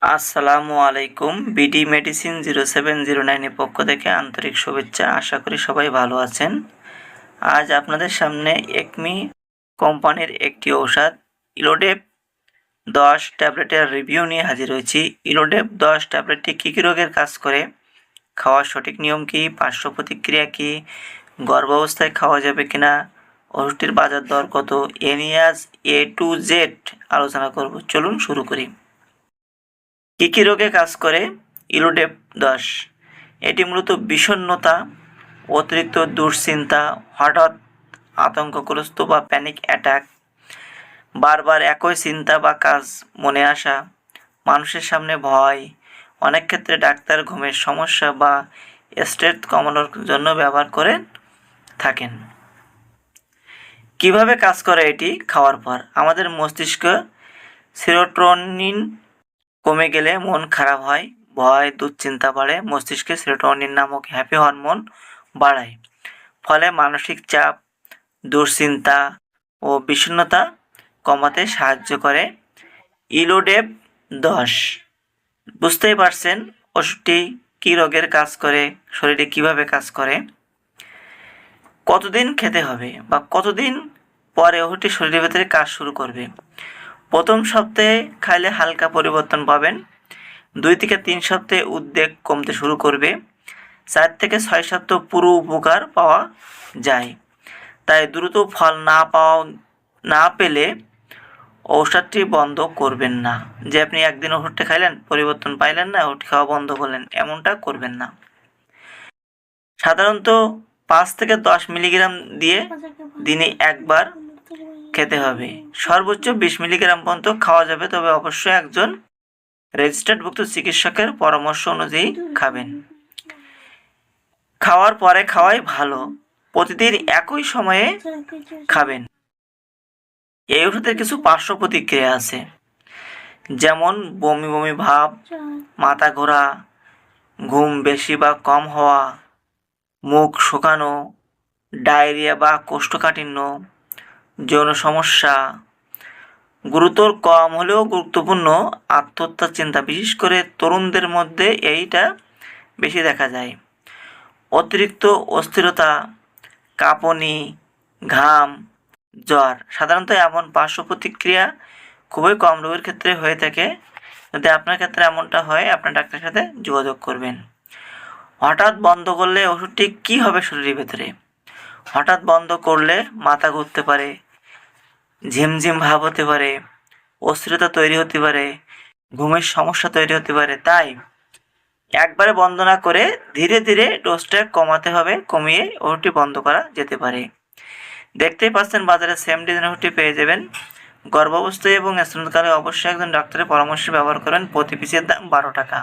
আসসালামু আলাইকুম। BD medicine 0709 এর পক্ষ থেকে আন্তরিক শুভেচ্ছা। আশা করি সবাই ভালো আছেন। আজ আপনাদের সামনে একমি কোম্পানির একটি ঔষধ ইলোডেপ 10 ট্যাবলেটের রিভিউ নিয়ে হাজির হয়েছি। ইলোডেপ 10 ট্যাবলেটটি কী কী রোগের কাজ করে, খাওয়ার সঠিক নিয়ম কী, পার্শ্ব প্রতিক্রিয়া কী, গর্ভাবস্থায় খাওয়া যাবে কিনা, ওষুধটির বাজার দর কত, এ নিয়ে আজ A to Z আলোচনা করব। চলুন শুরু করি। কী কী রোগে কাজ করে ইলোডেপ 10? এটি মূলত বিষণ্ণতা, অতিরিক্ত দুশ্চিন্তা, হঠাৎ আতঙ্কগ্রস্ত বা প্যানিক অ্যাটাক, বারবার একই চিন্তা বা কাজ মনে আসা, মানুষের সামনে ভয়, অনেক ক্ষেত্রে ডাক্তার ঘুমের সমস্যা বা স্ট্রেস কমানোর জন্য ব্যবহার করে থাকেন। কিভাবে কাজ করে এটি খাওয়ার পর? আমাদের মস্তিষ্ক সেরোটোনিন কমে গেলে মন খারাপ হয়, ভয়, দুশ্চিন্তা বাড়ে, মস্তিষ্কে সেরোটোনিন নামক হ্যাপি হরমোন বাড়ায়, ফলে মানসিক চাপ, দুশ্চিন্তা ও বিষণ্ণতা কমাতে সাহায্য করে। ইলোডেপ 10, বুঝতেই পারছেন ওষুধটি কী রোগের কাজ করে, শরীরে কিভাবে কাজ করে। কতদিন খেতে হবে বা কতদিন পরে ওষুধটি শরীরের ভেতরে কাজ শুরু করবে? প্রথম সপ্তাহে খাইলে হালকা পরিবর্তন পাবেন। 2 থেকে 3 সপ্তাহে উদ্বেগ কমতে শুরু করবে। 4 থেকে 6 সপ্তাহ পুরো উপকার পাওয়া যায়। তাই দ্রুত ফল না পেলে ঔষধটি বন্ধ করবেন না। যে আপনি একদিন ওষুধটা খাইলেন, পরিবর্তন পাইলেন না, ওষুধ খাওয়া বন্ধ করলেন, এমনটা করবেন না। সাধারণত 5 থেকে 10 মিলিগ্রাম দিয়ে দিনে একবার খেতে হবে। সর্বোচ্চ 20 মিলিগ্রাম পর্যন্ত খাওয়া যাবে, তবে অবশ্যই একজন রেজিস্টার্ডভুক্ত চিকিৎসকের পরামর্শ অনুযায়ী খাবেন। খাওয়ার পরে খাওয়াই ভালো, প্রতিদিন একই সময়ে খাবেন। এই ওষুধের কিছু পার্শ্ব প্রতিক্রিয়া আছে, যেমন বমি বমি ভাব, মাথা ঘোরা, ঘুম বেশি বা কম হওয়া, মুখ শুকানো, ডায়রিয়া বা কোষ্ঠকাঠিন্য, যৌন সমস্যা, গুরুতর কম হলেও গুরুত্বপূর্ণ আত্মহত্যার চিন্তা, বিশেষ করে তরুণদের মধ্যে এইটা বেশি দেখা যায়। অতিরিক্ত অস্থিরতা, কাঁপুনি, ঘাম, জ্বর, সাধারণত এমন পার্শ্ব প্রতিক্রিয়া খুবই কম রোগের ক্ষেত্রে হয়ে থাকে। যদি আপনার ক্ষেত্রে এমনটা হয়, আপনার ডাক্তারের সাথে যোগাযোগ করবেন। হঠাৎ বন্ধ করলে ওষুধটি কী হবে শরীরের ভেতরে? হঠাৎ বন্ধ করলে মাথা ঘুরতে পারে, ঝিমঝিম ভাব হতে পারে, অস্থিরতা তৈরি হতে পারে, ঘুমের সমস্যা তৈরি হতে পারে। তাই একবারে বন্ধ না করে ধীরে ধীরে ডোজটা কমাতে হবে, কমিয়ে ওষুধটি বন্ধ করা যেতে পারে। দেখতেই পাচ্ছেন বাজারে সেম ডিজাইন ওষুধটি পেয়ে যাবেন। গর্ভাবস্থায় এবং স্তনকালে অবশ্যই একজন ডাক্তারের পরামর্শ ব্যবহার করবেন। প্রতি পিসের দাম 12 টাকা।